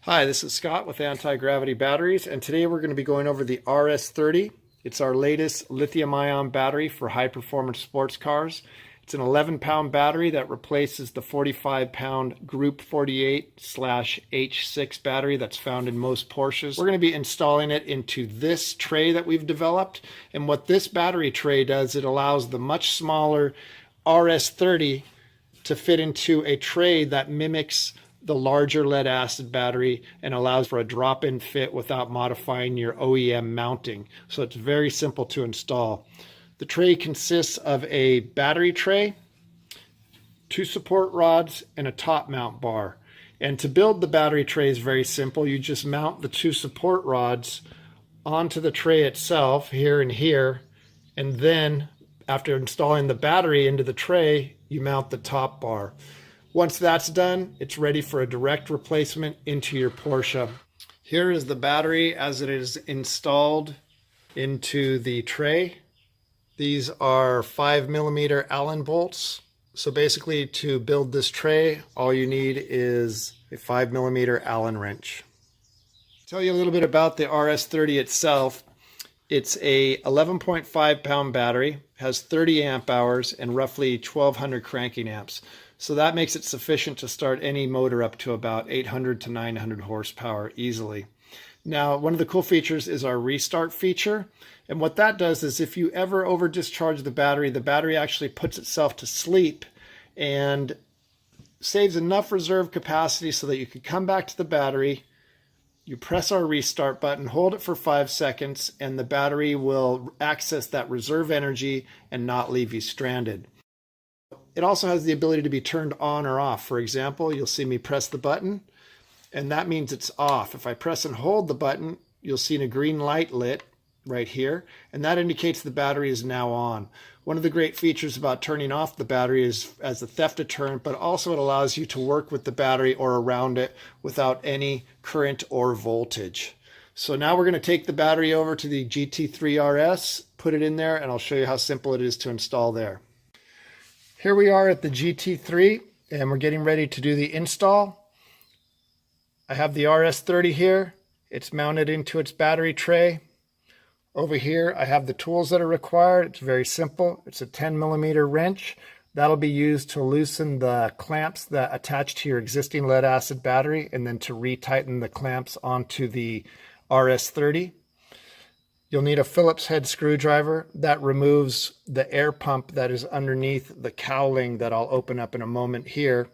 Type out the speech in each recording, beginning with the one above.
Hi, this is Scott with Antigravity Batteries, and today we're going to be going over the RS30. It's our latest lithium-ion battery for high-performance sports cars. It's an 11-pound battery that replaces the 45-pound Group 48/H6 battery that's found in most Porsches. We're going to be installing it into this tray that we've developed, and what this battery tray does, it allows the much smaller RS30 to fit into a tray that mimics the larger lead acid battery and allows for a drop-in fit without modifying your OEM mounting. So it's very simple to install. The tray consists of a battery tray, 2 support rods, and a top mount bar. And to build the battery tray is very simple. You just mount the 2 support rods onto the tray itself, here and here, and then after installing the battery into the tray, you mount the top bar. Once that's done, it's ready for a direct replacement into your Porsche. Here is the battery as it is installed into the tray. These are 5mm Allen bolts. So basically, to build this tray, all you need is a 5mm Allen wrench. Tell you a little bit about the RS30 itself. It's a 11.5 pound battery, has 30 amp hours and roughly 1200 cranking amps. So that makes it sufficient to start any motor up to about 800 to 900 horsepower easily. Now, one of the cool features is our restart feature. And what that does is if you ever over discharge the battery actually puts itself to sleep and saves enough reserve capacity so that you can come back to the battery. You press our restart button, hold it for 5 seconds, and the battery will access that reserve energy and not leave you stranded. It also has the ability to be turned on or off. For example, you'll see me press the button, and that means it's off. If I press and hold the button, you'll see a green light lit right here, and that indicates the battery is now on. One of the great features about turning off the battery is as a theft deterrent, but also it allows you to work with the battery or around it without any current or voltage. So now we're going to take the battery over to the GT3 RS, put it in there, and I'll show you how simple it is to install there. Here we are at the GT3, and we're getting ready to do the install. I have the RS30 here. It's mounted into its battery tray. Over here, I have the tools that are required. It's very simple. It's a 10mm wrench. That'll be used to loosen the clamps that attach to your existing lead acid battery and then to retighten the clamps onto the RS30. You'll need a Phillips head screwdriver that removes the air pump that is underneath the cowling that I'll open up in a moment here.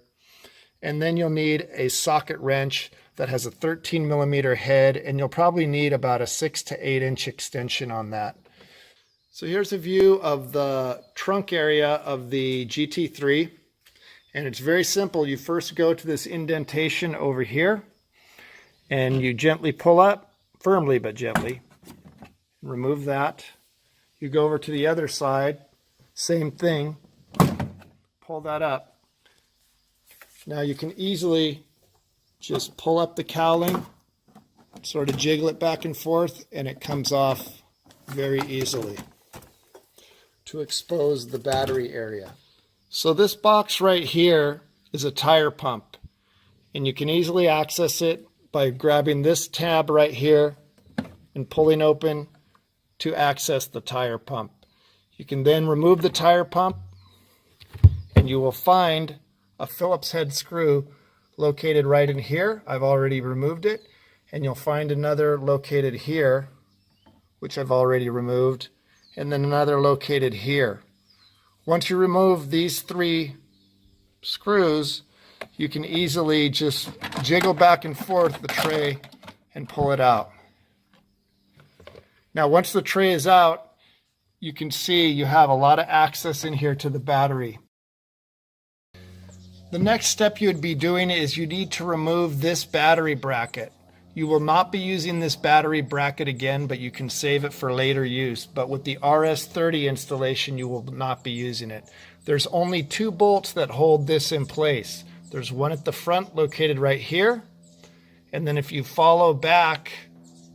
And then you'll need a socket wrench that has a 13mm head, and you'll probably need about a 6 to 8 inch extension on that. So here's a view of the trunk area of the GT3, and it's very simple. You first go to this indentation over here, and you gently pull up, firmly but gently. Remove that. You go over to the other side, same thing, pull that up. Now you can easily just pull up the cowling, sort of jiggle it back and forth, and it comes off very easily to expose the battery area. So this box right here is a tire pump, and you can easily access it by grabbing this tab right here and pulling open to access the tire pump. You can then remove the tire pump, and you will find a Phillips head screw located right in here. I've already removed it, and you'll find another located here, which I've already removed, and then another located here. Once you remove these 3 screws, you can easily just jiggle back and forth the tray and pull it out. Now, once the tray is out, you can see you have a lot of access in here to the battery. The next step you would be doing is you need to remove this battery bracket. You will not be using this battery bracket again, but you can save it for later use. But with the RS30 installation, you will not be using it. There's only 2 bolts that hold this in place. There's one at the front located right here, and then if you follow back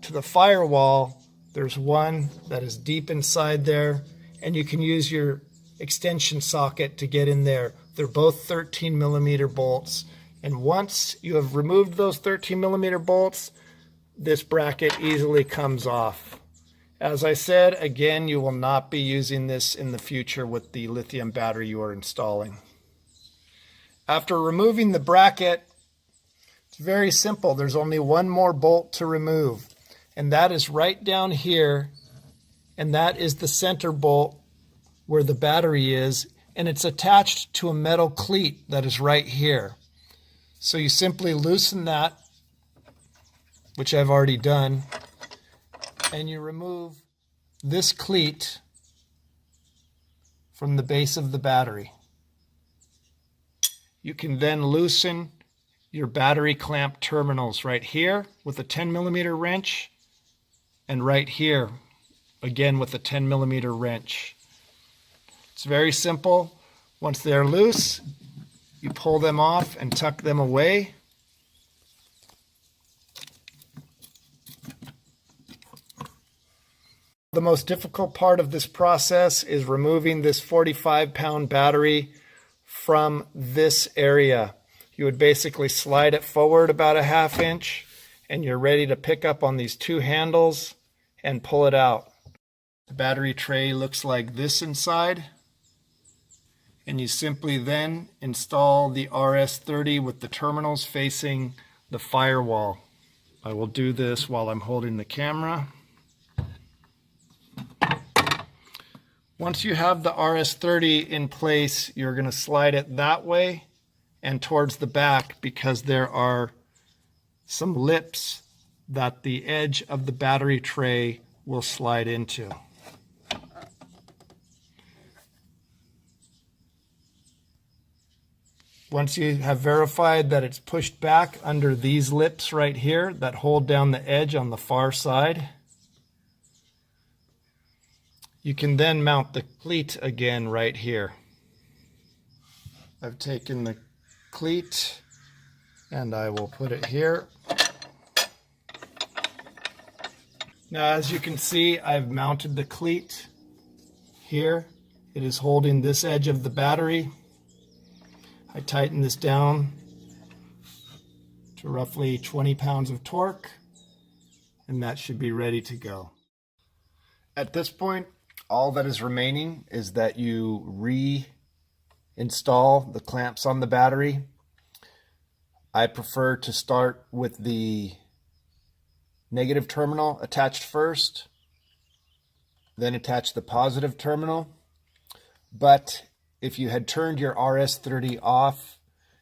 to the firewall, there's one that is deep inside there, and you can use your extension socket to get in there. They're both 13mm bolts, And once you have removed those 13mm bolts, this bracket easily comes off. As I said, again, you will not be using this in the future with the lithium battery you are installing. After removing the bracket, it's very simple. There's only one more bolt to remove, and that is right down here, and that is the center bolt where the battery is, and it's attached to a metal cleat that is right here. So you simply loosen that, which I've already done, and you remove this cleat from the base of the battery. You can then loosen your battery clamp terminals right here with a 10mm wrench, and right here again with a 10mm wrench. It's very simple. Once they're loose, you pull them off and tuck them away. The most difficult part of this process is removing this 45-pound battery from this area. You would basically slide it forward about a ½ inch, and you're ready to pick up on these two handles and pull it out. The battery tray looks like this inside, and you simply then install the RS30 with the terminals facing the firewall. I will do this while I'm holding the camera. Once you have the RS30 in place, you're going to slide it that way and towards the back, because there are some lips that the edge of the battery tray will slide into. Once you have verified that it's pushed back under these lips right here that hold down the edge on the far side, you can then mount the cleat again right here. I've taken the cleat and I will put it here. Now, as you can see, I've mounted the cleat here. It is holding this edge of the battery. I tighten this down to roughly 20 pounds of torque, and that should be ready to go. At this point, all that is remaining is that you reinstall the clamps on the battery. I prefer to start with the negative terminal attached first, then attach the positive terminal. But if you had turned your RS30 off,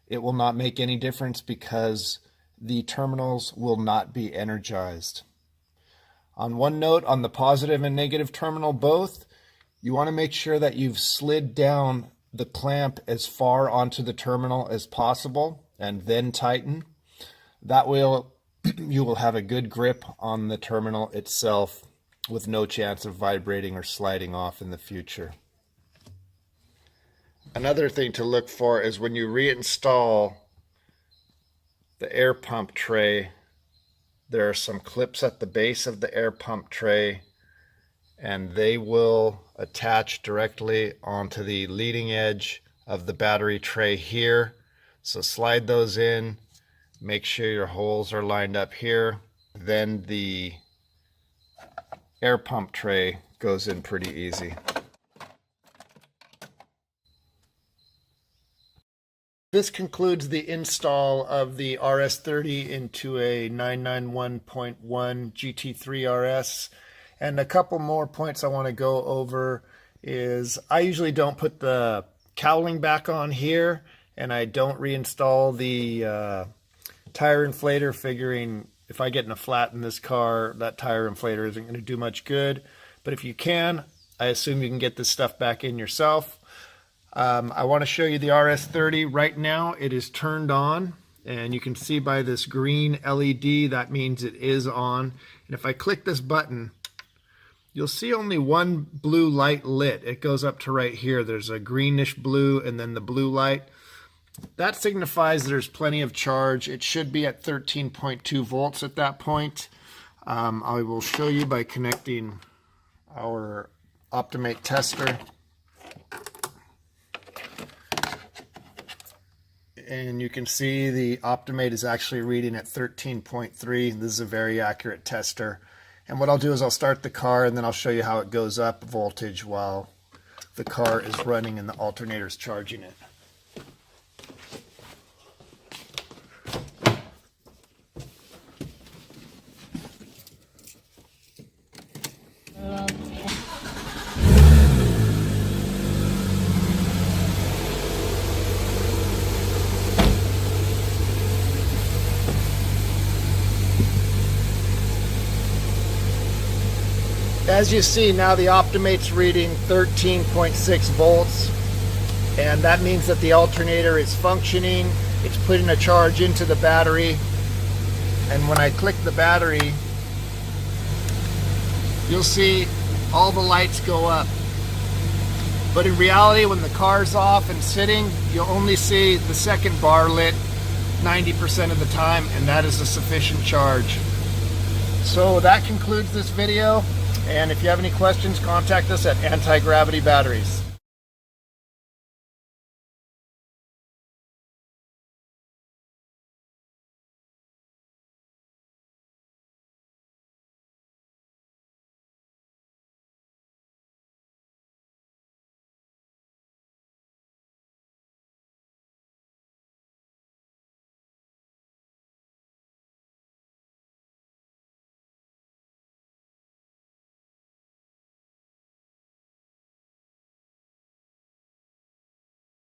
it will not make any difference because the terminals will not be energized. On one note, on the positive and negative terminal both, you want to make sure that you've slid down the clamp as far onto the terminal as possible and then tighten. That way you will have a good grip on the terminal itself with no chance of vibrating or sliding off in the future. Another thing to look for is when you reinstall the air pump tray, there are some clips at the base of the air pump tray, and they will attach directly onto the leading edge of the battery tray here. So slide those in, make sure your holes are lined up here. Then the air pump tray goes in pretty easy. This concludes the install of the RS30 into a 991.1 GT3 RS. And a couple more points I want to go over is I usually don't put the cowling back on here, and I don't reinstall the tire inflator, figuring if I get in a flat in this car, that tire inflator isn't going to do much good. But if you can, I assume you can get this stuff back in yourself. I want to show you the RS30. Right now it is turned on, and you can see by this green LED that means it is on. And if I click this button, you'll see only one blue light lit. It goes up to right here. There's a greenish blue and then the blue light. That signifies there's plenty of charge. It should be at 13.2 volts at that point. I will show you by connecting our Optimate tester. and you can see the Optimate is actually reading at 13.3. This is a very accurate tester. And what I'll do is I'll start the car and then I'll show you how it goes up voltage while the car is running and the alternator is charging it. As you see, now the Optimate's reading 13.6 volts, and that means that the alternator is functioning. It's putting a charge into the battery, and when I click the battery, you'll see all the lights go up. But in reality, when the car's off and sitting, you'll only see the second bar lit 90% of the time, and that is a sufficient charge. So that concludes this video. And if you have any questions, contact us at Antigravity Batteries.